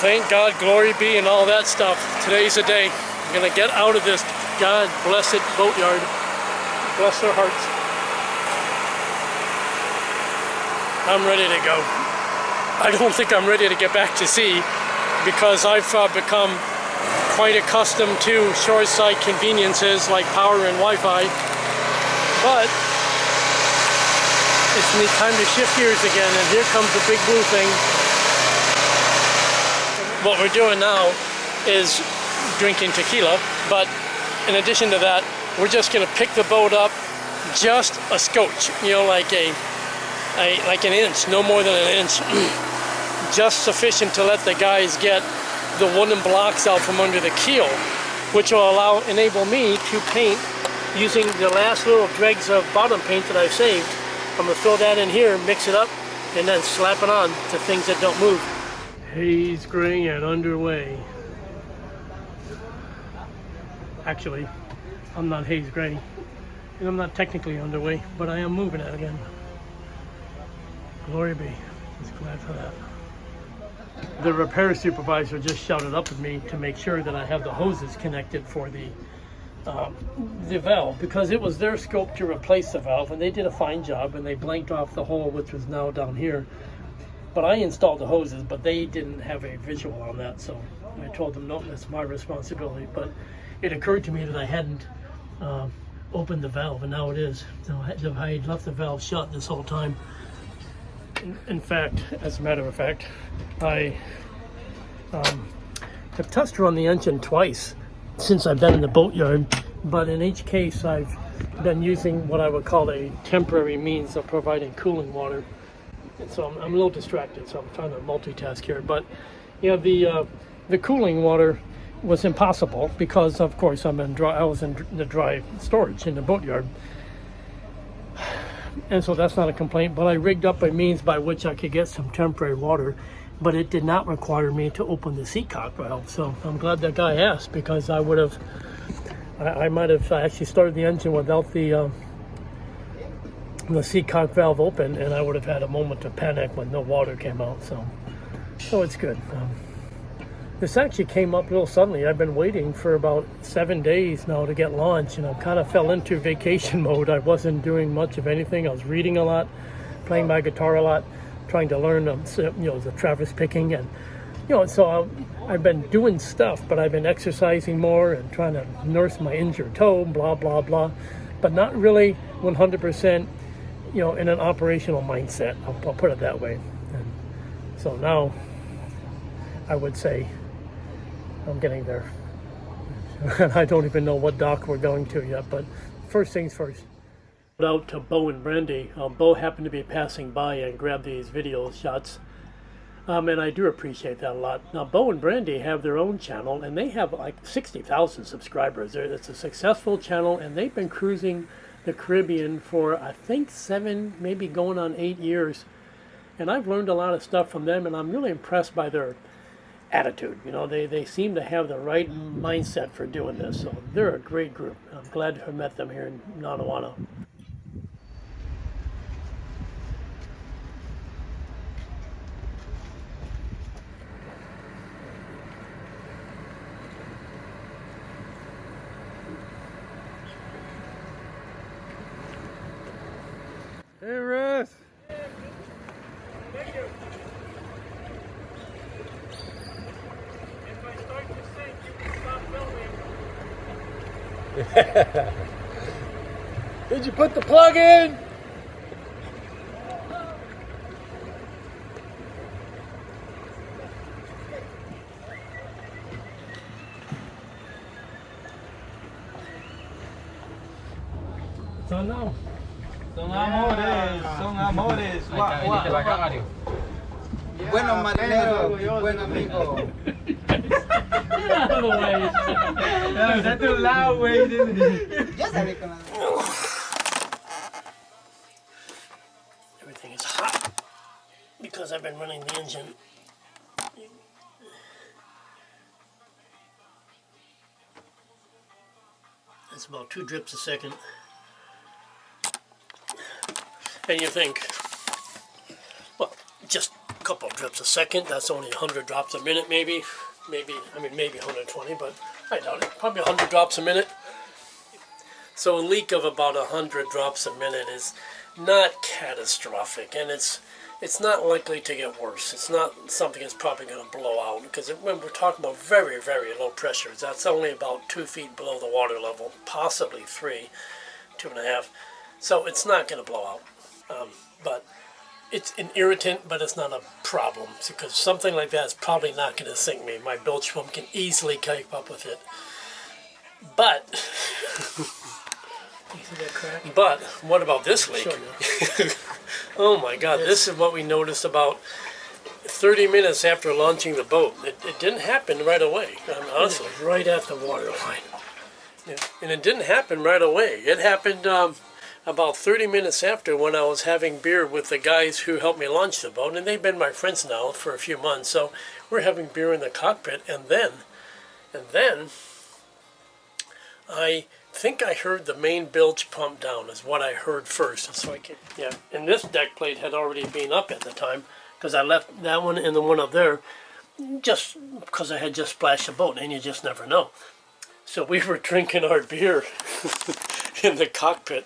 thank God, glory be, and all that stuff. Today's the day. I'm going to get out of this God-blessed boatyard. Bless their hearts. I'm ready to go. I don't think I'm ready to get back to sea because I've become quite accustomed to shoreside conveniences like power and Wi-Fi. But it's time to shift gears again, and here comes the big blue thing. What we're doing now is drinking tequila, but in addition to that, we're just going to pick the boat up just a scotch, you know, like an inch, no more than an inch, just sufficient to let the guys get the wooden blocks out from under the keel, which will enable me to paint using the last little dregs of bottom paint that I've saved. I'm going to throw that in here, mix it up, and then slap it on to things that don't move. Haze graying and underway. Actually, I'm not haze gray, and I'm not technically underway, but I am moving it again. Glory be. Just glad for that. The repair supervisor just shouted up at me to make sure that I have the hoses connected for the valve, because it was their scope to replace the valve, and they did a fine job, and they blanked off the hole, which was now down here. But I installed the hoses, but they didn't have a visual on that, so I told them, no, that's my responsibility. But it occurred to me that I hadn't opened the valve, and now it is. So I had left the valve shut this whole time. In fact, as a matter of fact, I have test run the engine twice since I've been in the boatyard, but in each case I've been using what I would call a temporary means of providing cooling water. And so I'm a little distracted, so I'm trying to multitask here. But you know, the cooling water was impossible because, of course, I was in the dry storage in the boatyard, and so that's not a complaint. But I rigged up a means by which I could get some temporary water, but it did not require me to open the seatcock valve. So I'm glad that guy asked, because I might have actually started the engine without the seatcock valve open, and I would have had a moment of panic when no water came out. So it's good. This actually came up a little suddenly. I've been waiting for about 7 days now to get launched, and I kind of fell into vacation mode. I wasn't doing much of anything. I was reading a lot, playing my guitar a lot, trying to learn the Travis picking, and so I've been doing stuff, but I've been exercising more and trying to nurse my injured toe, blah blah blah, but not really 100% in an operational mindset. I'll put it that way. And so now I would say I'm getting there. And I don't even know what dock we're going to yet, but first things first. Out to Bo and Brandy. Bo happened to be passing by and grabbed these video shots, and I do appreciate that a lot. Now, Bo and Brandy have their own channel, and they have like 60,000 subscribers. It's a successful channel, and they've been cruising the Caribbean for I think 7, maybe going on 8 years, and I've learned a lot of stuff from them, and I'm really impressed by their attitude. They seem to have the right mindset for doing this, so they're a great group. I'm glad to have met them here in Nanawana. Hey, Russ. Thank you. If I start to sink, you can stop filming. Did you put the plug in? It's on now. Son amores. Buenos marineros, buen amigo. Get out of the way. That's too loud, güey. Ya sabía con la... Everything is hot because I've been running the engine. It's about 2 drips a second. And you think, well, just couple of drips a second. That's only 100 drops a minute, maybe 120, but I doubt it. Probably 100 drops a minute. So a leak of about 100 drops a minute is not catastrophic, and it's not likely to get worse. It's not something that's probably going to blow out, because when we're talking about very, very low pressures, that's only about 2 feet below the water level, possibly 3, 2.5. So it's not going to blow out. But it's an irritant, but it's not a problem, because something like that is probably not going to sink me. My bilge pump can easily keep up with it. But, You see that crack? but what about this leak? Oh my God, this is what we noticed about 30 minutes after launching the boat. It didn't happen right away, honestly. Right at the water line. And it didn't happen right away. It happened about 30 minutes after, when I was having beer with the guys who helped me launch the boat, and they've been my friends now for a few months. So we're having beer in the cockpit, and then I think I heard the main bilge pump down is what I heard first. And so and this deck plate had already been up at the time, because I left that one and the one up there just because I had just splashed the boat, and you just never know. So we were drinking our beer in the cockpit,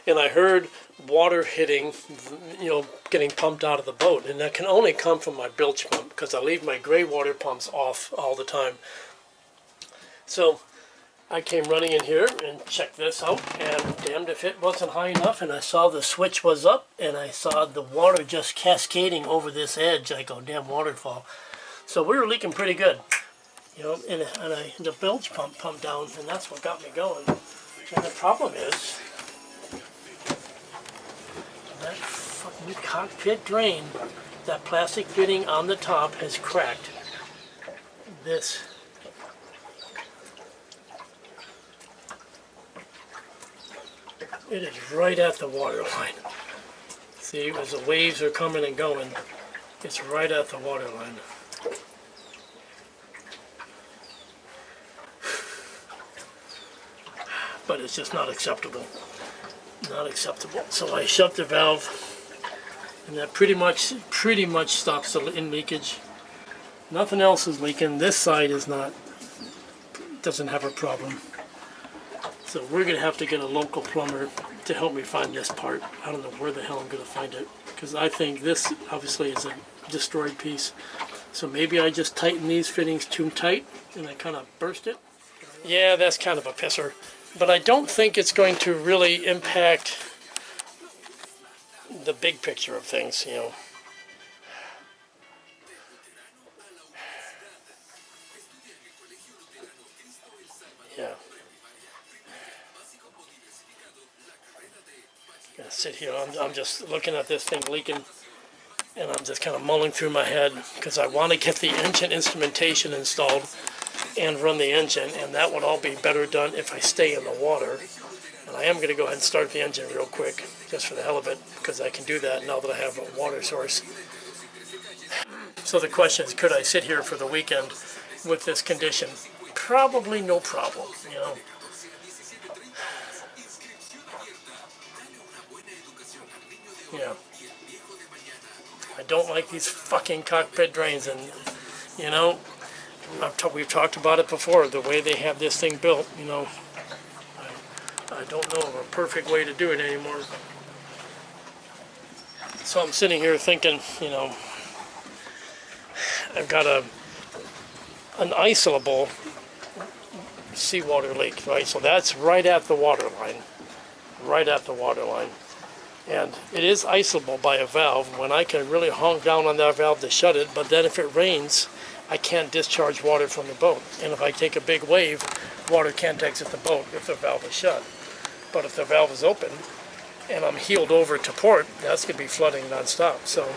and I heard water hitting, getting pumped out of the boat. And that can only come from my bilge pump, because I leave my gray water pumps off all the time. So I came running in here and checked this out, and damned if it wasn't high enough, and I saw the switch was up, and I saw the water just cascading over this edge like a damn waterfall. So we were leaking pretty good. And the bilge pump pumped down, and that's what got me going. And the problem is, that fucking cockpit drain, that plastic fitting on the top has cracked. This. It is right at the water line. See, as the waves are coming and going, it's right at the water line. But it's just not acceptable. Not acceptable. So I shut the valve, and that pretty much stops the in leakage. Nothing else is leaking. This side is not, doesn't have a problem. So we're gonna have to get a local plumber to help me find this part. I don't know where the hell I'm gonna find it, because I think this obviously is a destroyed piece. So maybe I just tighten these fittings too tight and I kind of burst it. Yeah, that's kind of a pisser. But I don't think it's going to really impact the big picture of things, Yeah. Gonna sit here, I'm just looking at this thing leaking, and I'm just kind of mulling through my head, because I want to get the engine instrumentation installed and run the engine, and that would all be better done if I stay in the water. And I am going to go ahead and start the engine real quick, just for the hell of it, because I can do that now that I have a water source. So the question is, could I sit here for the weekend with this condition? Probably no problem, Yeah. I don't like these fucking cockpit drains, and we've talked about it before, the way they have this thing built, I don't know of a perfect way to do it anymore. So I'm sitting here thinking, I've got an isolable seawater leak, right? So that's right at the water line, And it is isolable by a valve, when I can really honk down on that valve to shut it, but then if it rains, I can't discharge water from the boat. And if I take a big wave, water can't exit the boat if the valve is shut. But if the valve is open and I'm heeled over to port, that's going to be flooding nonstop. So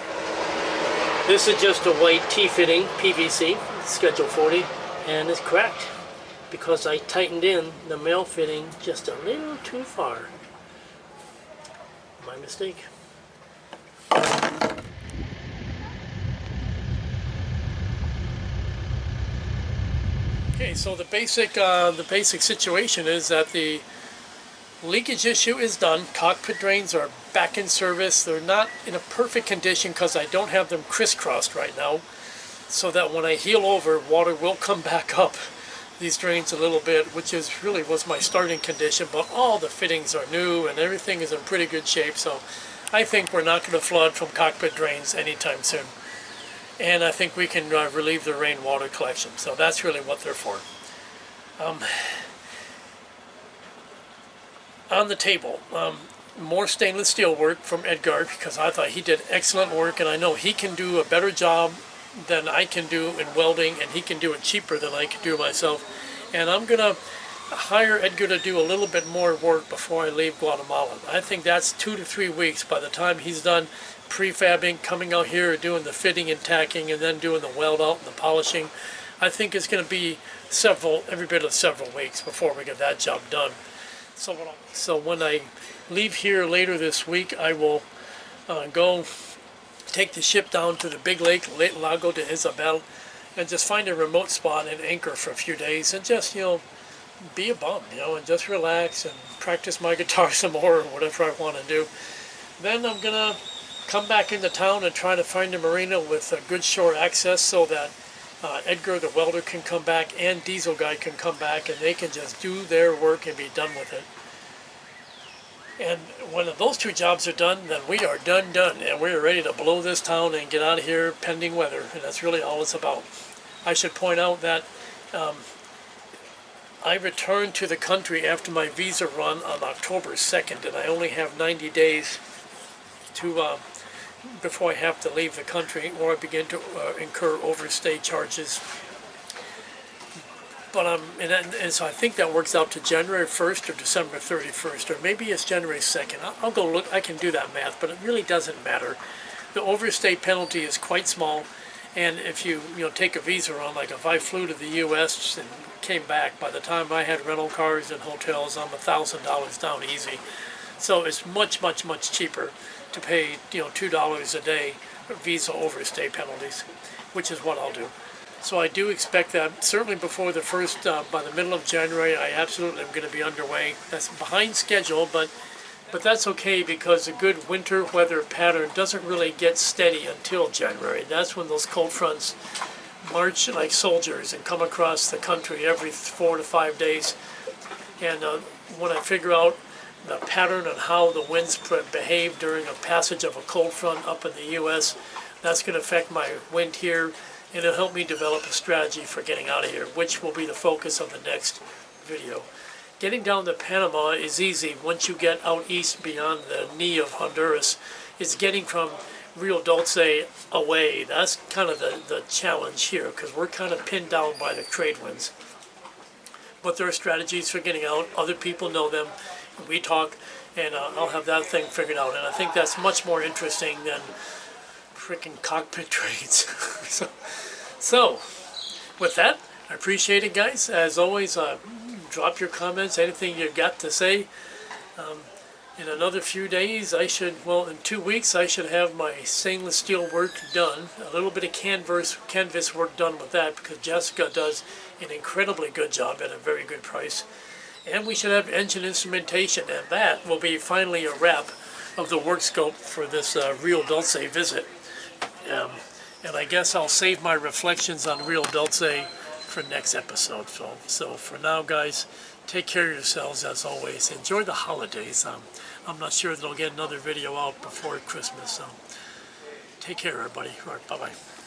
this is just a white T-fitting PVC, Schedule 40, and it's cracked because I tightened in the male fitting just a little too far. My mistake. Okay, so the basic situation is that the leakage issue is done. Cockpit drains are back in service. They're not in a perfect condition because I don't have them crisscrossed right now, so that when I heal over, water will come back up these drains a little bit, which is really was my starting condition. But all the fittings are new and everything is in pretty good shape, so I think we're not going to flood from cockpit drains anytime soon. And I think we can relieve the rainwater collection. So that's really what they're for. On the table, more stainless steel work from Edgar, because I thought he did excellent work, and I know he can do a better job than I can do in welding, and he can do it cheaper than I can do myself. And I'm going to hire Edgar to do a little bit more work before I leave Guatemala. I think that's 2 to 3 weeks by the time he's done prefabbing, coming out here, doing the fitting and tacking, and then doing the weld out and the polishing. I think it's going to be every bit of several weeks before we get that job done. So when I leave here later this week, I will go take the ship down to the big lake, Lago de Isabel, and just find a remote spot and anchor for a few days and just, be a bum, and just relax and practice my guitar some more or whatever I want to do. Then I'm going to come back into town and try to find a marina with a good shore access so that Edgar the welder can come back and Diesel guy can come back and they can just do their work and be done with it. And when those 2 jobs are done, then we are done, and we're ready to blow this town and get out of here pending weather, and that's really all it's about. I should point out that I returned to the country after my visa run on October 2nd, and I only have 90 days to before I have to leave the country or I begin to incur overstay charges. But and so I think that works out to January 1st or December 31st, or maybe it's January 2nd. I'll go look. I can do that math, but it really doesn't matter. The overstay penalty is quite small, and if you take a visa run, like if I flew to the U.S. and came back, by the time I had rental cars and hotels, I'm $1,000 down easy. So it's much, much, much cheaper to pay $2 a day for visa overstay penalties, which is what I'll do. So I do expect that certainly before the first, by the middle of January, I absolutely am going to be underway. That's behind schedule, but that's okay because a good winter weather pattern doesn't really get steady until January. That's when those cold fronts march like soldiers and come across the country every 4 to 5 days. And when I figure out the pattern on how the winds behave during a passage of a cold front up in the U.S., that's going to affect my wind here. And it'll help me develop a strategy for getting out of here, which will be the focus of the next video. Getting down to Panama is easy once you get out east beyond the knee of Honduras. It's getting from Rio Dulce away. That's kind of the challenge here because we're kind of pinned down by the trade winds. But there are strategies for getting out. Other people know them. We talk, and I'll have that thing figured out. And I think that's much more interesting than freaking cockpit trades. so with that, I appreciate it, guys. As always, drop your comments, anything you got to say. In another few days, in 2 weeks, I should have my stainless steel work done. A little bit of canvas work done with that because Jessica does an incredibly good job at a very good price. And we should have engine instrumentation, and that will be finally a wrap of the work scope for this Rio Dulce visit. And I guess I'll save my reflections on Rio Dulce for next episode. So for now, guys, take care of yourselves as always. Enjoy the holidays. I'm not sure that I'll get another video out before Christmas. So take care, everybody. All right, bye-bye.